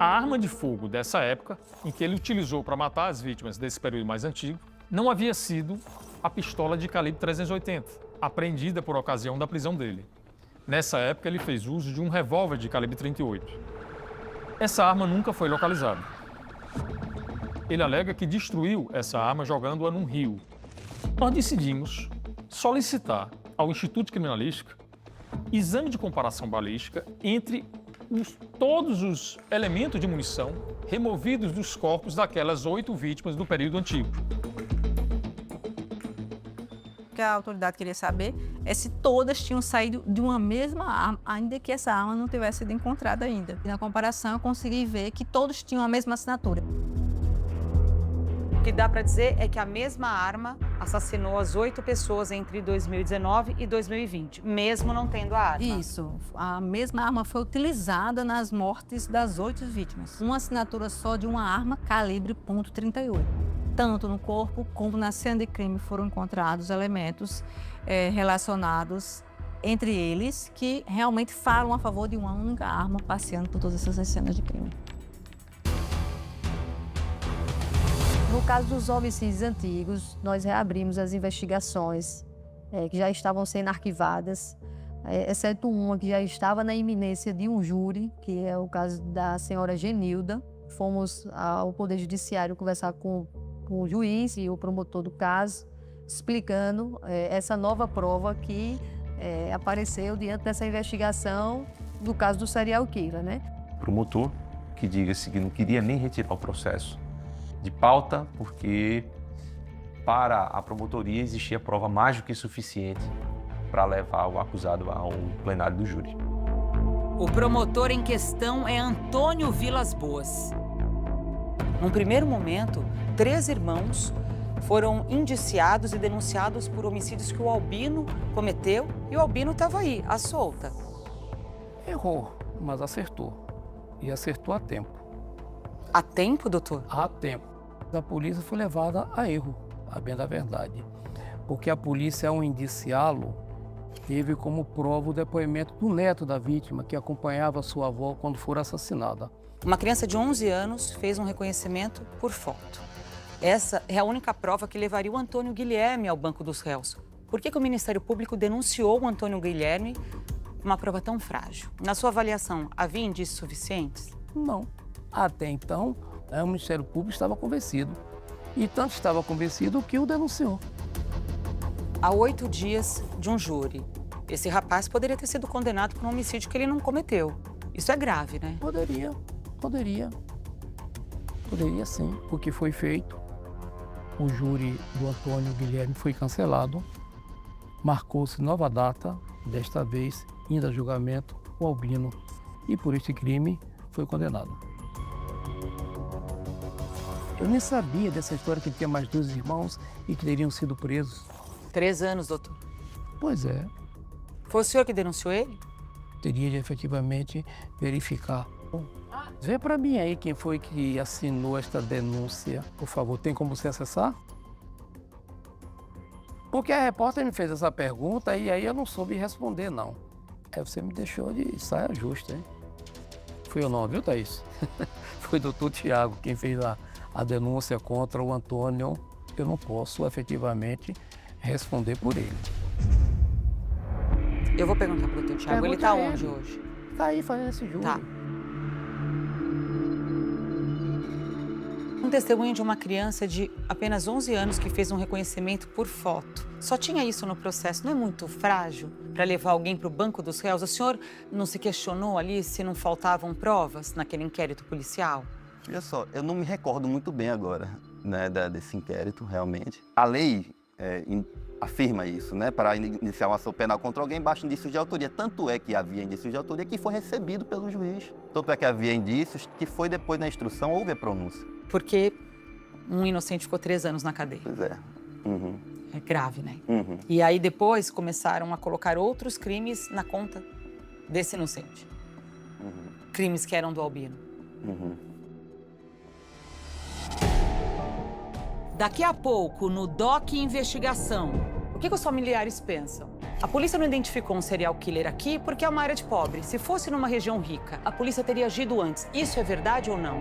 A arma de fogo dessa época, em que ele utilizou para matar as vítimas desse período mais antigo, não havia sido a pistola de calibre 380, apreendida por ocasião da prisão dele. Nessa época, ele fez uso de um revólver de calibre 38. Essa arma nunca foi localizada. Ele alega que destruiu essa arma jogando-a num rio. Nós decidimos solicitar ao Instituto de Criminalística exame de comparação balística entre todos os elementos de munição removidos dos corpos daquelas 8 vítimas do período antigo. O que a autoridade queria saber é se todas tinham saído de uma mesma arma, ainda que essa arma não tivesse sido encontrada ainda. E na comparação, eu consegui ver que todos tinham a mesma assinatura. O que dá para dizer é que a mesma arma assassinou as 8 pessoas entre 2019 e 2020, mesmo não tendo a arma. Isso. A mesma arma foi utilizada nas mortes das 8 vítimas. Uma assinatura só de uma arma calibre .38. Tanto no corpo como na cena de crime foram encontrados elementos relacionados entre eles que realmente falam a favor de uma única arma passeando por todas essas cenas de crime. No caso dos homicídios antigos, nós reabrimos as investigações que já estavam sendo arquivadas, exceto uma que já estava na iminência de um júri, que é o caso da senhora Genilda. Fomos ao Poder Judiciário conversar com o juiz e o promotor do caso, explicando essa nova prova que apareceu diante dessa investigação do caso do serial killer, né? Promotor, que diga-se que não queria nem retirar o processo de pauta, porque para a promotoria existia prova mais do que suficiente para levar o acusado ao plenário do júri. O promotor em questão é Antônio Vilas Boas. Num primeiro momento, 3 irmãos foram indiciados e denunciados por homicídios que o Albino cometeu e o Albino estava aí, à solta. Errou, mas acertou. E acertou a tempo. A tempo, doutor? A tempo. A polícia foi levada a erro, a bem da verdade. Porque a polícia, ao indiciá-lo, teve como prova o depoimento do neto da vítima, que acompanhava sua avó quando for assassinada. Uma criança de 11 anos fez um reconhecimento por foto. Essa é a única prova que levaria o Antônio Guilherme ao banco dos réus. Por que o Ministério Público denunciou o Antônio Guilherme uma prova tão frágil? Na sua avaliação, havia indícios suficientes? Não. Até então, o Ministério Público estava convencido. E tanto estava convencido que o denunciou. Há 8 dias de um júri, esse rapaz poderia ter sido condenado por um homicídio que ele não cometeu. Isso é grave, né? Poderia. Poderia sim, porque foi feito. O júri do Antônio Guilherme foi cancelado. Marcou-se nova data, desta vez, indo a julgamento, o Albino. E por este crime foi condenado. Eu nem sabia dessa história que ele tinha mais 2 irmãos e que teriam sido presos. 3 anos, doutor. Pois é. Foi o senhor que denunciou ele? Teria de efetivamente verificar. Vê para mim aí quem foi que assinou esta denúncia, por favor. Tem como você acessar? Porque a repórter me fez essa pergunta e aí eu não soube responder, não. Aí você me deixou de saia justa, hein? Fui eu não, viu, Thaís? Foi o doutor Tiago quem fez a denúncia contra o Antônio. Eu não posso efetivamente responder por ele. Eu vou perguntar para o doutor Tiago. Ele está onde hoje? Está aí fazendo esse júri. Tá. Um testemunho de uma criança de apenas 11 anos que fez um reconhecimento por foto. Só tinha isso no processo. Não é muito frágil para levar alguém para o banco dos réus? O senhor não se questionou ali se não faltavam provas naquele inquérito policial? Olha só, eu não me recordo muito bem agora, né, desse inquérito, realmente. A lei afirma isso, né? Para iniciar uma ação penal contra alguém, basta indícios de autoria. Tanto é que havia indícios de autoria que foi recebido pelo juiz. Tanto é que havia indícios que foi depois na instrução, houve a pronúncia. Porque um inocente ficou 3 anos na cadeia. Pois é. Uhum. É grave, né? Uhum. E aí depois começaram a colocar outros crimes na conta desse inocente. Uhum. Crimes que eram do Albino. Uhum. Daqui a pouco, no DOC Investigação, o que os familiares pensam? A polícia não identificou um serial killer aqui porque é uma área de pobre. Se fosse numa região rica, a polícia teria agido antes. Isso é verdade ou não?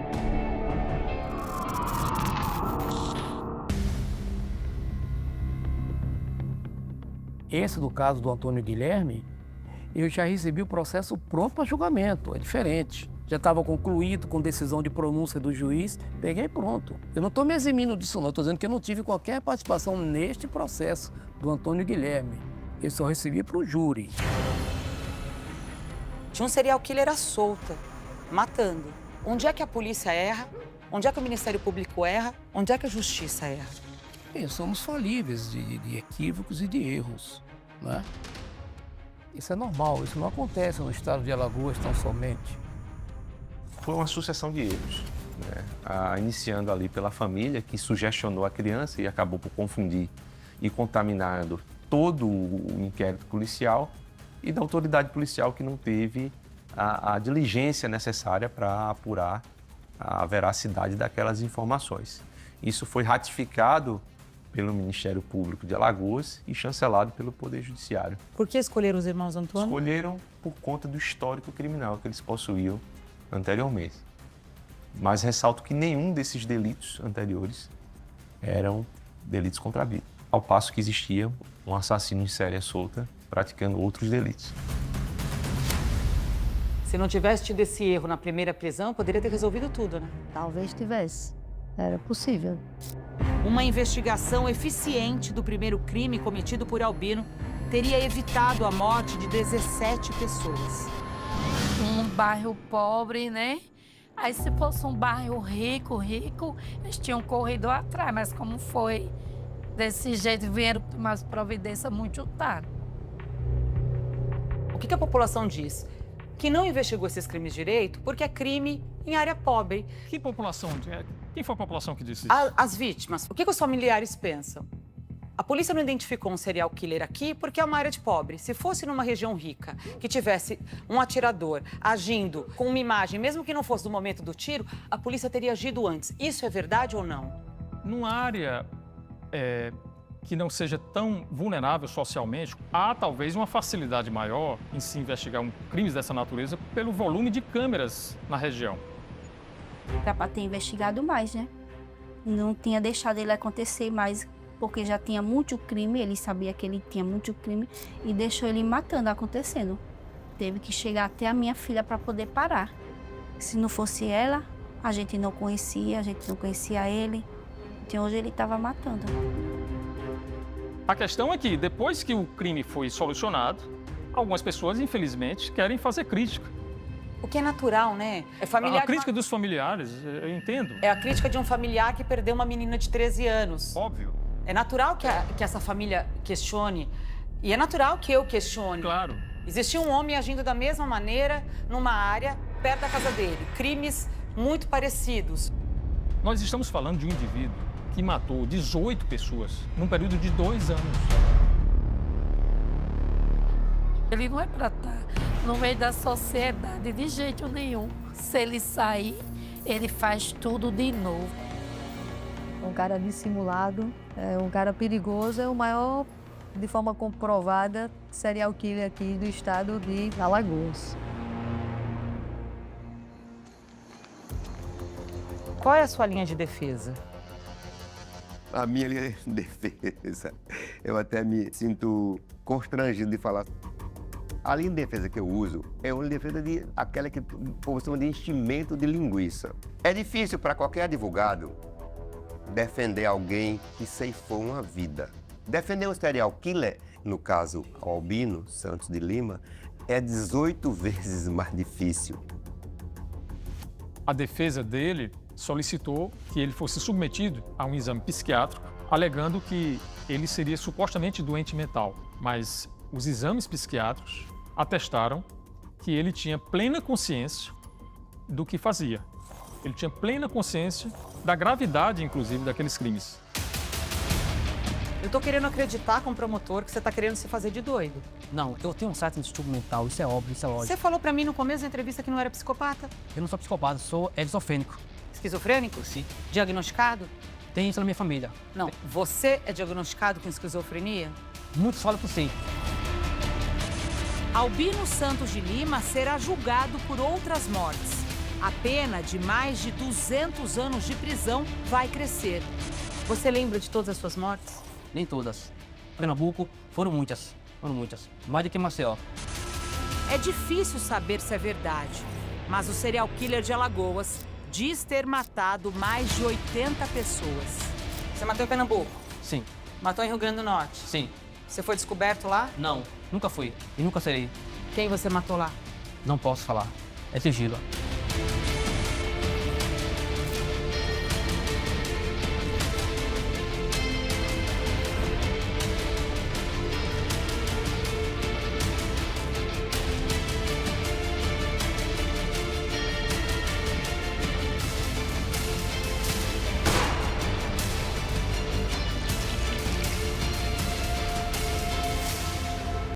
Esse, do caso do Antônio Guilherme, eu já recebi o processo pronto para julgamento, é diferente. Já estava concluído, com decisão de pronúncia do juiz, peguei pronto. Eu não estou me eximindo disso não, estou dizendo que eu não tive qualquer participação neste processo do Antônio Guilherme. Eu só recebi para o júri. Tinha um serial killer à solta, matando. Onde é que a polícia erra? Onde é que o Ministério Público erra? Onde é que a Justiça erra? Somos falíveis de equívocos e de erros, né? Isso é normal, isso não acontece no estado de Alagoas tão somente. Foi uma sucessão de erros, né? Iniciando ali pela família, que sugestionou a criança e acabou por confundir e contaminando todo o inquérito policial, e da autoridade policial, que não teve a diligência necessária para apurar a veracidade daquelas informações. Isso foi ratificado pelo Ministério Público de Alagoas e chancelado pelo Poder Judiciário. Por que escolheram os irmãos Antônio? Escolheram por conta do histórico criminal que eles possuíam anteriormente. Mas ressalto que nenhum desses delitos anteriores eram delitos contra a vida, ao passo que existia um assassino em série solta praticando outros delitos. Se não tivesse tido esse erro na primeira prisão, poderia ter resolvido tudo, né? Talvez tivesse. Era possível. Uma investigação eficiente do primeiro crime cometido por Albino teria evitado a morte de 17 pessoas. Um bairro pobre, né? Aí se fosse um bairro rico, eles tinham corrido atrás, mas como foi desse jeito, vieram tomar as providências muito tarde. O que a população diz? Que não investigou esses crimes direito porque é crime em área pobre. Que população? Quem foi a população que disse isso? As vítimas. O que os familiares pensam? A polícia não identificou um serial killer aqui porque é uma área de pobre. Se fosse numa região rica, que tivesse um atirador agindo com uma imagem, mesmo que não fosse do momento do tiro, a polícia teria agido antes. Isso é verdade ou não? Numa área que não seja tão vulnerável socialmente, há talvez uma facilidade maior em se investigar crimes dessa natureza pelo volume de câmeras na região. Era para ter investigado mais, né? Não tinha deixado ele acontecer mais, porque já tinha muito crime, ele sabia que ele tinha muito crime e deixou ele matando, acontecendo. Teve que chegar até a minha filha para poder parar. Se não fosse ela, a gente não conhecia ele. Então hoje ele estava matando. A questão é que, depois que o crime foi solucionado, algumas pessoas, infelizmente, querem fazer crítica. O que é natural, né? É familiar. A crítica dos familiares, eu entendo. É a crítica de um familiar que perdeu uma menina de 13 anos. Óbvio. É natural que essa família questione. E é natural que eu questione. Claro. Existia um homem agindo da mesma maneira numa área perto da casa dele. Crimes muito parecidos. Nós estamos falando de um indivíduo que matou 18 pessoas num período de 2 anos. Ele não é para estar no meio da sociedade de jeito nenhum. Se ele sair, ele faz tudo de novo. Um cara dissimulado, um cara perigoso, é o maior, de forma comprovada, serial killer aqui do estado de Alagoas. Qual é a sua linha de defesa? A minha linha de defesa, eu até me sinto constrangido de falar. A linha de defesa que eu uso é uma defesa aquela que o povo chama de enchimento de linguiça. É difícil para qualquer advogado defender alguém que ceifou uma vida. Defender um serial killer, no caso Albino Santos de Lima, é 18 vezes mais difícil. A defesa dele solicitou que ele fosse submetido a um exame psiquiátrico, alegando que ele seria supostamente doente mental. Mas os exames psiquiátricos atestaram que ele tinha plena consciência do que fazia. Ele tinha plena consciência da gravidade, inclusive, daqueles crimes. Eu tô querendo acreditar com o promotor que você tá querendo se fazer de doido. Não, eu tenho um certo distúrbio mental, isso é óbvio, isso é lógico. Você falou pra mim no começo da entrevista que não era psicopata. Eu não sou psicopata, sou esquizofrênico. Esquizofrênico? Sim. Diagnosticado? Tem isso na minha família. Não, você é diagnosticado com esquizofrenia? Muito sólido, sim. Albino Santos de Lima será julgado por outras mortes. A pena de mais de 200 anos de prisão vai crescer. Você lembra de todas as suas mortes? Nem todas. Pernambuco foram muitas. Mais do que Maceió. É difícil saber se é verdade, mas o serial killer de Alagoas diz ter matado mais de 80 pessoas. Você matou em Pernambuco? Sim. Matou em Rio Grande do Norte? Sim. Você foi descoberto lá? Não. Nunca fui. E nunca serei. Quem você matou lá? Não posso falar. É sigilo.